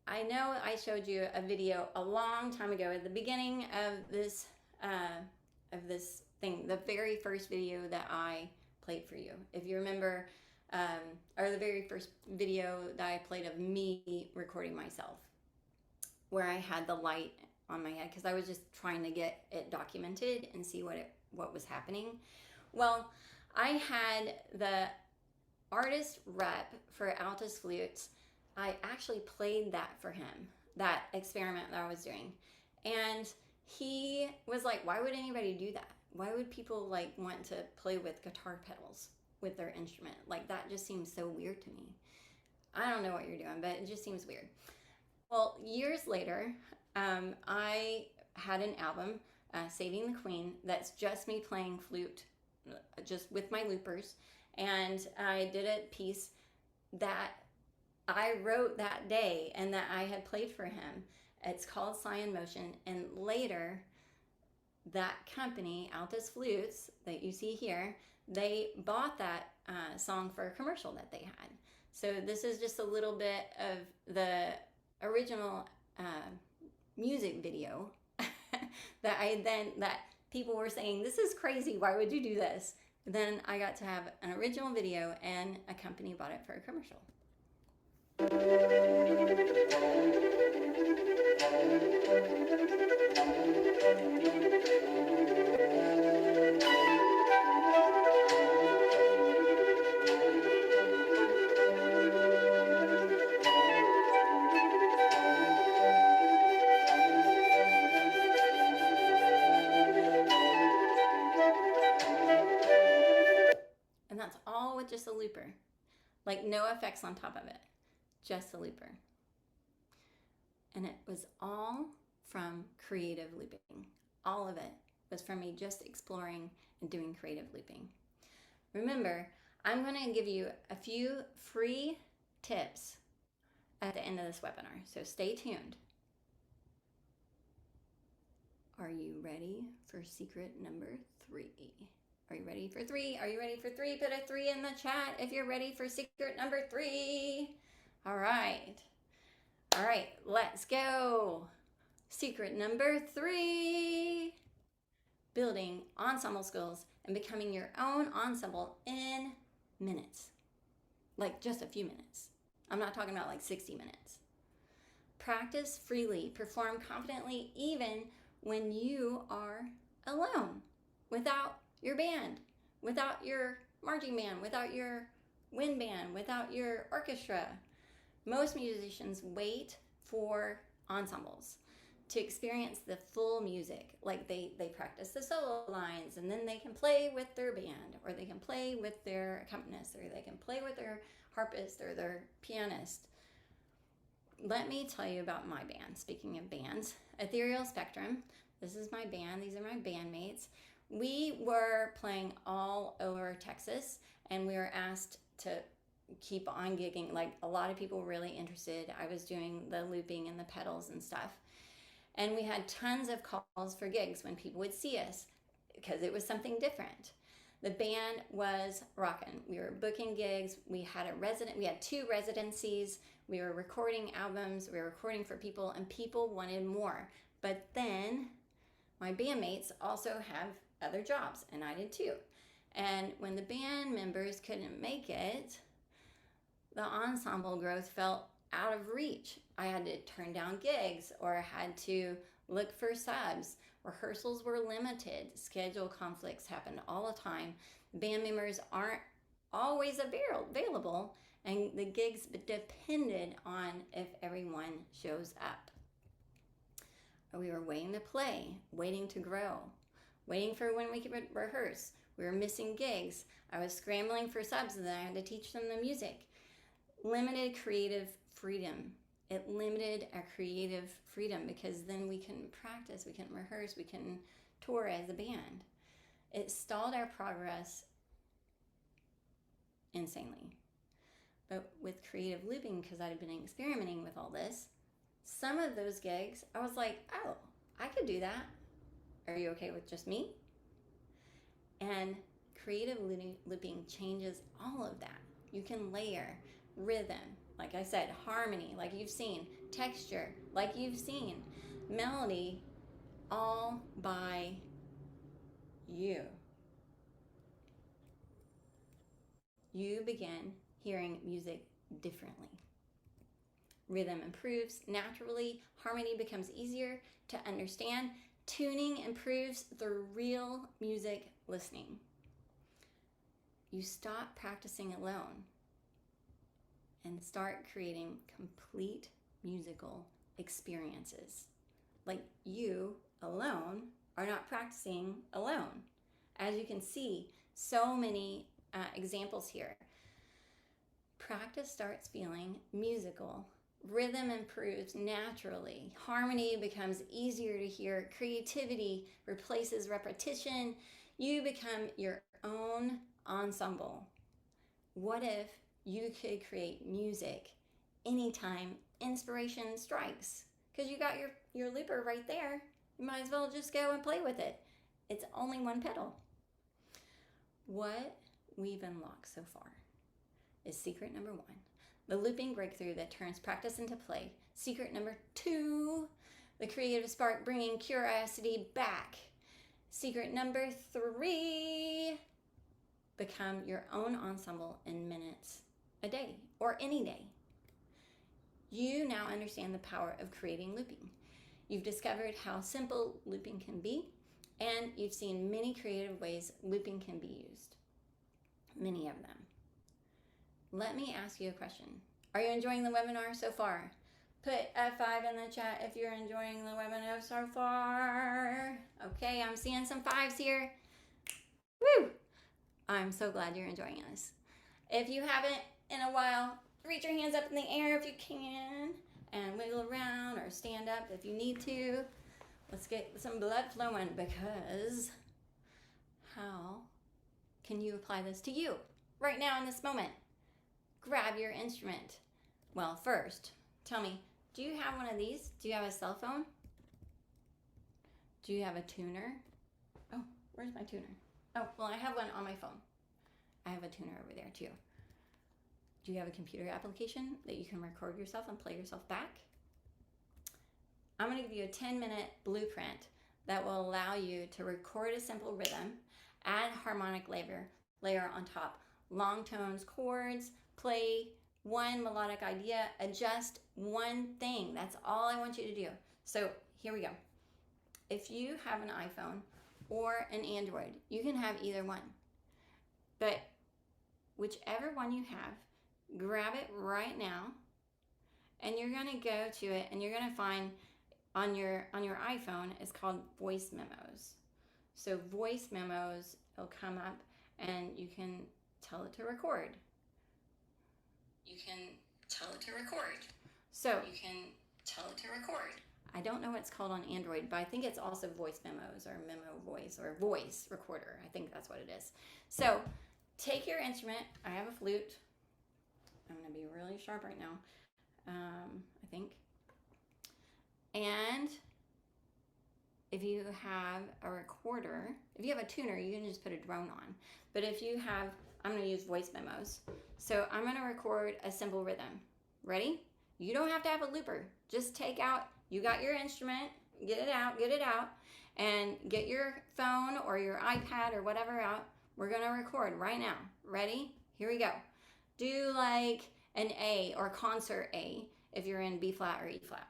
I know I showed you a video a long time ago at the beginning of this thing, the very first video that I played for you. If you remember, or the very first video that I played of me recording myself, where I had the light on my head because I was just trying to get it documented and see what was happening. Well, I had the artist rep for Altus Flutes I actually played that for him, that experiment that I was doing. And he was like, why would anybody do that? Why would people like want to play with guitar pedals with their instrument? Like that just seems so weird to me. I don't know what you're doing, but it just seems weird. Well, years later, I had an album, Saving the Queen, that's just me playing flute, just with my loopers. And I did a piece that I wrote that day and that I had played for him. It's called Sly in Motion. And later, that company, Altus Flutes, that you see here, they bought that song for a commercial that they had. So this is just a little bit of the original music video that people were saying, this is crazy, why would you do this? Then I got to have an original video and a company bought it for a commercial. And that's all with just a looper. Like no effects on top of it. Just a looper. And it was all from creative looping. All of it was from me just exploring and doing creative looping. Remember, I'm going to give you a few free tips at the end of this webinar, so stay tuned. Are you ready for secret number 3? Are you ready for 3? Are you ready for 3? Put a 3 in the chat if you're ready for secret number 3. All right. All right, let's go. Secret number 3. Building ensemble skills and becoming your own ensemble in minutes. Like just a few minutes. I'm not talking about like 60 minutes. Practice freely. Perform confidently even when you are alone. Without your band. Without your marching band. Without your wind band. Without your orchestra. Most musicians wait for ensembles to experience the full music. Like they practice the solo lines and then they can play with their band or they can play with their accompanist or they can play with their harpist or their pianist. Let me tell you about my band. Speaking of bands, Ethereal Spectrum. This is my band. These are my bandmates. We were playing all over Texas and we were asked to keep on gigging. Like a lot of people were really interested. I was doing the looping and the pedals and stuff. And we had tons of calls for gigs when people would see us because it was something different. The band was rocking. We were booking gigs. We had 2 residencies. We were recording albums. We were recording for people and people wanted more. But then my bandmates also have other jobs and I did too. And when the band members couldn't make it, the ensemble growth felt out of reach. I had to turn down gigs or I had to look for subs. Rehearsals were limited. Schedule conflicts happened all the time. Band members aren't always available and the gigs depended on if everyone shows up. We were waiting to play, waiting to grow, waiting for when we could rehearse. We were missing gigs. I was scrambling for subs and then I had to teach them the music. Limited creative freedom. It limited our creative freedom because then we couldn't practice, we couldn't rehearse, we couldn't tour as a band. It stalled our progress insanely. But with creative looping, because I'd been experimenting with all this, some of those gigs, I was like, oh, I could do that. Are you okay with just me? And creative looping changes all of that. You can layer rhythm, like I said, harmony, like you've seen, texture, like you've seen, melody, all by you. You begin hearing music differently. Rhythm improves naturally, harmony becomes easier to understand, tuning improves the real music listening. You stop practicing alone. and start creating complete musical experiences. Like you alone are not practicing alone. As you can see, so many examples here. Practice starts feeling musical. Rhythm improves naturally. Harmony becomes easier to hear. Creativity replaces repetition. You become your own ensemble. What if you could create music anytime inspiration strikes? Because you got your looper right there. You might as well just go and play with it. It's only one pedal. What we've unlocked so far is secret number 1, the looping breakthrough that turns practice into play. Secret number 2, the creative spark bringing curiosity back. Secret number 3, become your own ensemble in minutes a day or any day. You now understand the power of creating looping. You've discovered how simple looping can be, and you've seen many creative ways looping can be used. Many of them. Let me ask you a question. Are you enjoying the webinar so far? Put a 5 in the chat if you're enjoying the webinar so far. Okay, I'm seeing some 5s here. Woo! I'm so glad you're enjoying this. If you haven't in a while, reach your hands up in the air if you can, and wiggle around or stand up if you need to. Let's get some blood flowing, because how can you apply this to you right now in this moment? Grab your instrument. Well, first, tell me, do you have one of these? Do you have a cell phone? Do you have a tuner? Oh, where's my tuner? Oh, well, I have one on my phone. I have a tuner over there too. Do you have a computer application that you can record yourself and play yourself back? I'm going to give you a 10-minute blueprint that will allow you to record a simple rhythm, add harmonic layer on top, long tones, chords, play one melodic idea, adjust one thing. That's all I want you to do. So here we go. If you have an iPhone or an Android, you can have either one. But whichever one you have, grab it right now, and you're going to go to it, and you're going to find on your iPhone, it's called voice memos. So voice memos will come up, and you can tell it to record. You can tell it to record. So you can tell it to record. I don't know what it's called on Android, but I think it's also voice memos or memo voice or voice recorder. I think that's what it is. So take your instrument. I have a flute. I'm going to be really sharp right now, I think. And if you have a recorder, if you have a tuner, you can just put a drone on. But if you have, I'm going to use voice memos. So I'm going to record a simple rhythm. Ready? You don't have to have a looper. Just take out, you got your instrument, get it out, and get your phone or your iPad or whatever out. We're going to record right now. Ready? Here we go. Do like an A or concert A if you're in B flat or E flat.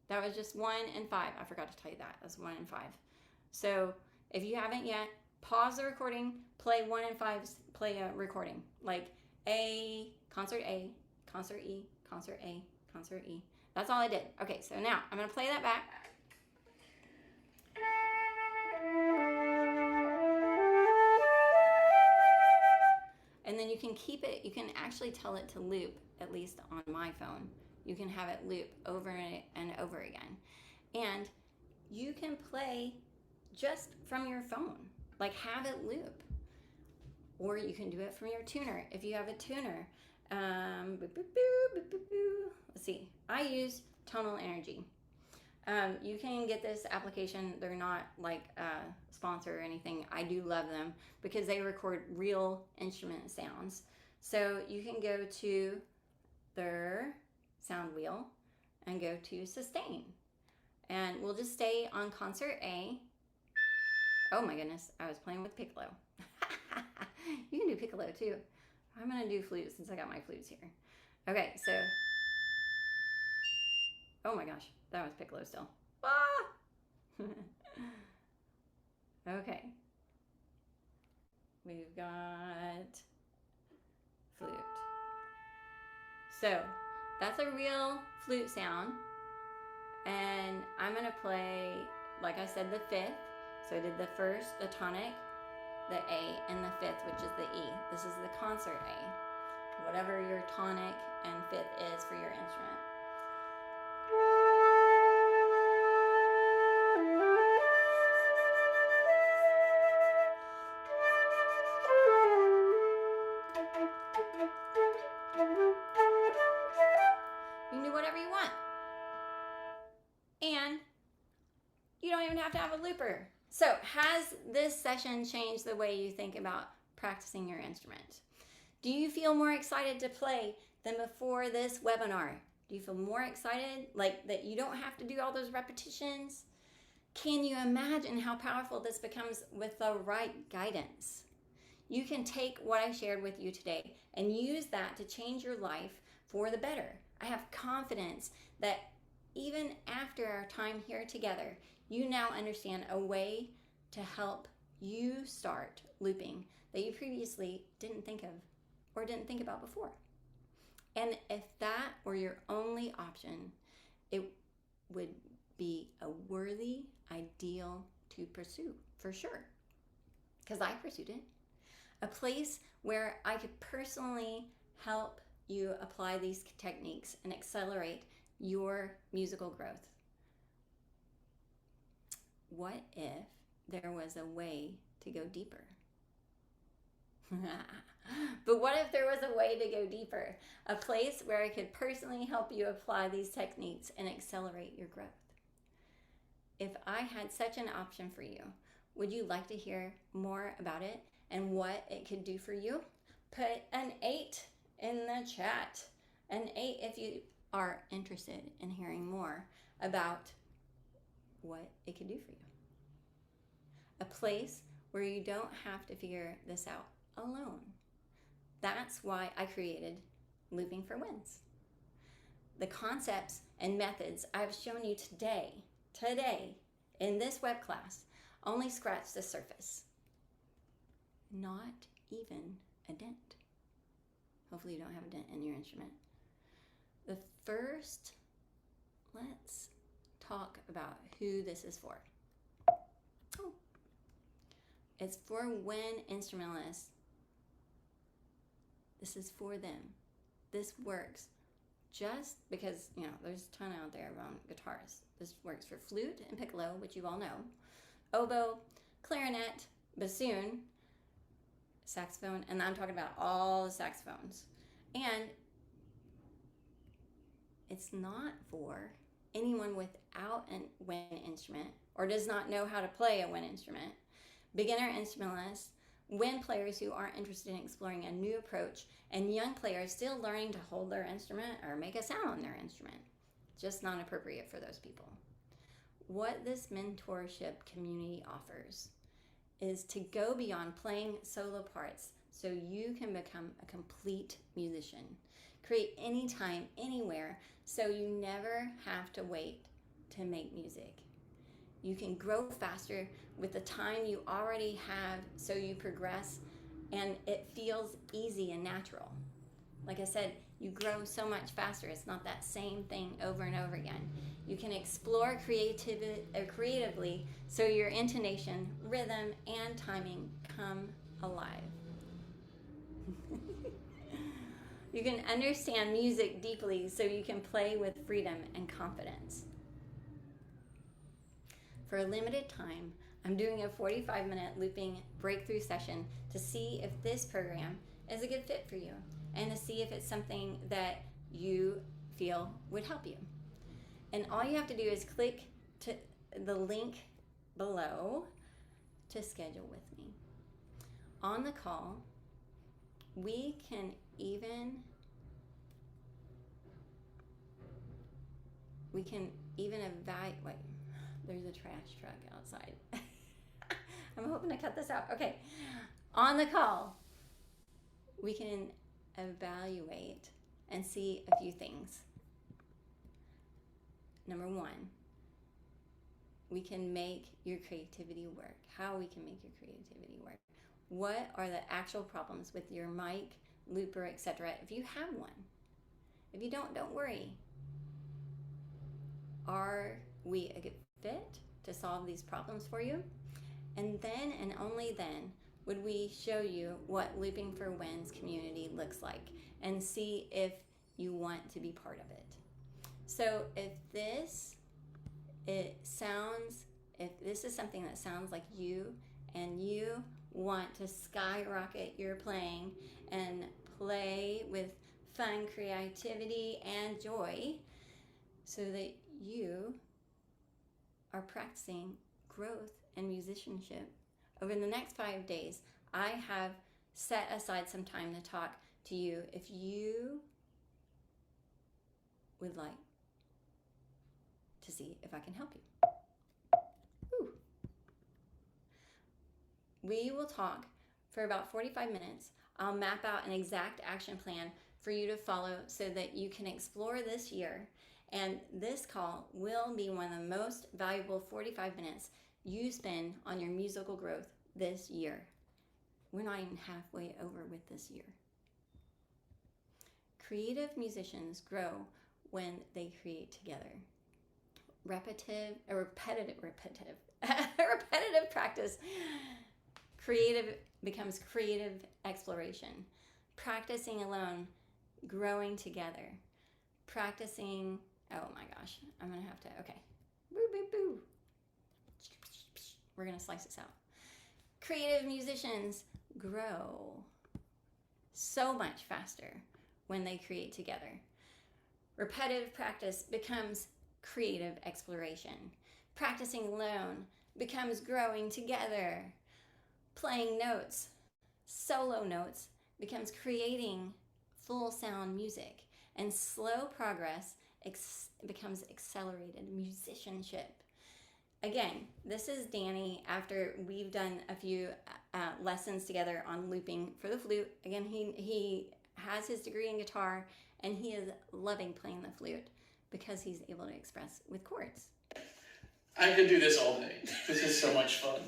That was just 1 and 5. I forgot to tell you that. That's 1 and 5. So if you haven't yet, pause the recording, play 1 and 5, play a recording. Like A, concert A, concert E, concert A, concert E. That's all I did. Okay, so now I'm going to play that back. And then you can keep it, you can actually tell it to loop, at least on my phone. You can have it loop over and over again. And you can play just from your phone, like have it loop. Or you can do it from your tuner. If you have a tuner, let's see, I use Tonal Energy. You can get this application. They're not like a sponsor or anything. I do love them because they record real instrument sounds. So you can go to their sound wheel and go to sustain. And we'll just stay on concert A. Oh my goodness, I was playing with piccolo. You can do piccolo too. I'm gonna do flute since I got my flutes here. Okay, so, oh my gosh, that was piccolo still. Ah! Okay. We've got flute. So that's a real flute sound. And I'm going to play, like I said, the fifth. So I did the first, the tonic, the A, and the fifth, which is the E. This is the concert A. Whatever your tonic and fifth is for your instrument. You can do whatever you want. And you don't even have to have a looper. So has this session changed the way you think about practicing your instrument? Do you feel more excited to play than before this webinar? Do you feel more excited, like that you don't have to do all those repetitions? Can you imagine how powerful this becomes with the right guidance? You can take what I shared with you today and use that to change your life for the better. I have confidence that even after our time here together, you now understand a way to help you start looping that you previously didn't think of or didn't think about before. And if that were your only option, it would be a worthy ideal to pursue, for sure. Because I pursued it. A place where I could personally help you apply these techniques and accelerate your musical growth. What if there was a way to go deeper? But what if there was a way to go deeper? A place where I could personally help you apply these techniques and accelerate your growth. If I had such an option for you, would you like to hear more about it and what it could do for you? Put an 8 in the chat. An 8 if you are interested in hearing more about what it could do for you. A place where you don't have to figure this out alone. That's why I created Looping for Wins. The concepts and methods I've shown you today in this web class only scratch the surface. Not even a dent. Hopefully you don't have a dent in your instrument. The first, let's talk about who this is for. Oh. It's for when instrumentalists. This is for them. This works just because, there's a ton out there around guitars. This works for flute and piccolo, which you all know, oboe, clarinet, bassoon, saxophone, and I'm talking about all the saxophones. And it's not for anyone without a wind instrument or does not know how to play a wind instrument, beginner instrumentalists, wind players who aren't interested in exploring a new approach, and young players still learning to hold their instrument or make a sound on their instrument. Just not appropriate for those people. What this mentorship community offers is to go beyond playing solo parts so you can become a complete musician. Create anytime, anywhere, so you never have to wait to make music. You can grow faster with the time you already have, so you progress and it feels easy and natural. Like I said, you grow so much faster. It's not that same thing over and over again. You can explore creatively so your intonation, rhythm, and timing come alive. You can understand music deeply so you can play with freedom and confidence. For a limited time, I'm doing a 45-minute looping breakthrough session to see if this program is a good fit for you and to see if it's something that you feel would help you. And all you have to do is click to the link below to schedule with me. On the call, we can even evaluate. There's a trash truck outside. I'm hoping to cut this out. Okay. On the call, we can evaluate and see a few things. Number one, we can make your creativity work, how we can make your creativity work. What are the actual problems with your mic, looper, etc. if you have one? If you don't worry. Are we a good fit to solve these problems for you? And then and only then would we show you what Looping for Wins community looks like and see if you want to be part of it. So if this is something that sounds like you and you want to skyrocket your playing and play with fun, creativity, and joy so that you are practicing growth and musicianship over the next 5 days, I have set aside some time to talk to you if you would like to see if I can help you. Whew. We will talk for about 45 minutes. I'll map out an exact action plan for you to follow so that you can explore this year. And this call will be one of the most valuable 45 minutes you spend on your musical growth this year. We're not even halfway over with this year. Creative musicians grow when they create together. Repetitive practice becomes creative exploration. Practicing alone, growing together. Practicing, oh my gosh, I'm gonna have to, okay. Boo, boo, boo. We're gonna slice this out. Creative musicians grow so much faster when they create together. Repetitive practice becomes creative exploration. Practicing alone becomes growing together. Playing notes, solo notes, becomes creating full sound music. And slow progress becomes accelerated musicianship. Again, this is Danny after we've done a few lessons together on looping for the flute. Again, he has his degree in guitar and he is loving playing the flute because he's able to express with chords. I could do this all day. This is so much fun.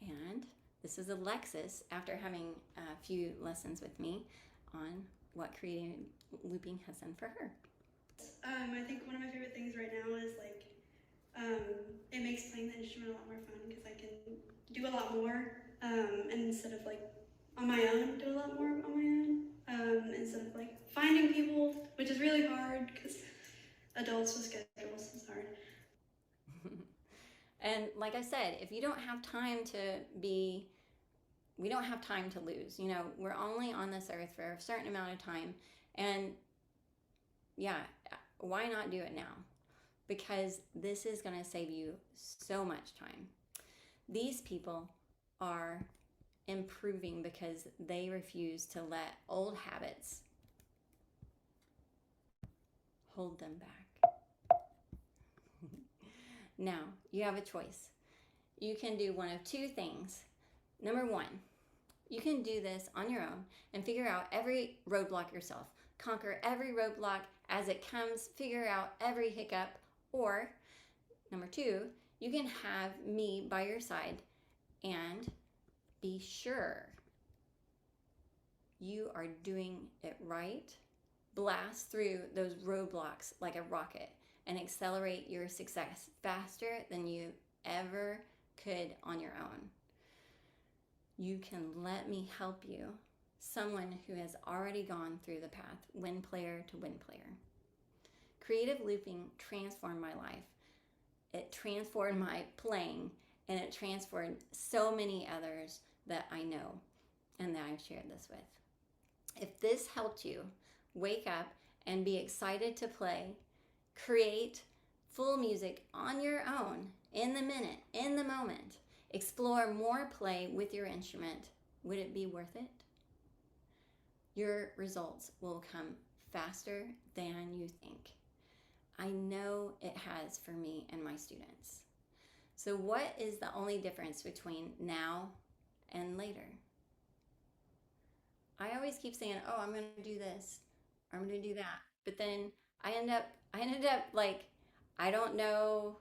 And this is Alexis after having a few lessons with me on what creative looping has done for her. I think one of my favorite things right now is like it makes playing the instrument a lot more fun because I can do a lot more and instead of like on my own, do a lot more on my own instead of like finding people, which is really hard because adults with schedules is hard. And like I said, if you don't have time we don't have time to lose. You know, we're only on this earth for a certain amount of time. And yeah, why not do it now? Because this is going to save you so much time. These people are improving because they refuse to let old habits hold them back. Now, you have a choice. You can do one of two things. Number one, you can do this on your own and figure out every roadblock yourself. Conquer every roadblock as it comes, figure out every hiccup. Or, number two, you can have me by your side and be sure you are doing it right. Blast through those roadblocks like a rocket and accelerate your success faster than you ever could on your own. You can let me help you, someone who has already gone through the path, win player to win player. Creative looping transformed my life. It transformed my playing, and it transformed so many others that I know and that I've shared this with. If this helped you, wake up and be excited to play, create full music on your own, in the minute, in the moment. Explore more play with your instrument. Would it be worth it? Your results will come faster than you think. I know it has for me and my students. So what is the only difference between now and later? I always keep saying, oh, I'm going to do this, or I'm going to do that. But then I ended up like, I don't know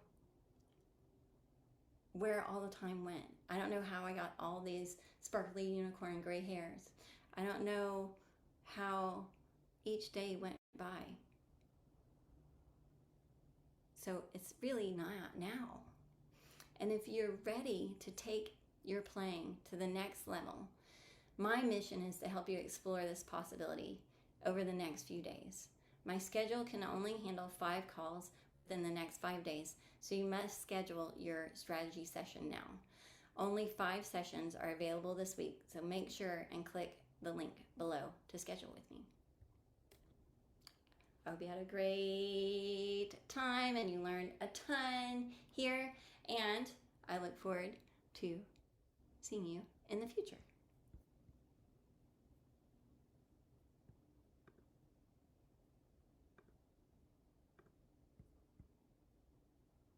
where all the time went. I don't know how I got all these sparkly unicorn gray hairs. I don't know how each day went by. So it's really not now. And if you're ready to take your playing to the next level, my mission is to help you explore this possibility over the next few days. My schedule can only handle 5 calls within the next 5 days, so you must schedule your strategy session now. Only 5 sessions are available this week, so make sure and click the link below to schedule with me. I hope you had a great time and you learned a ton here, and I look forward to seeing you in the future.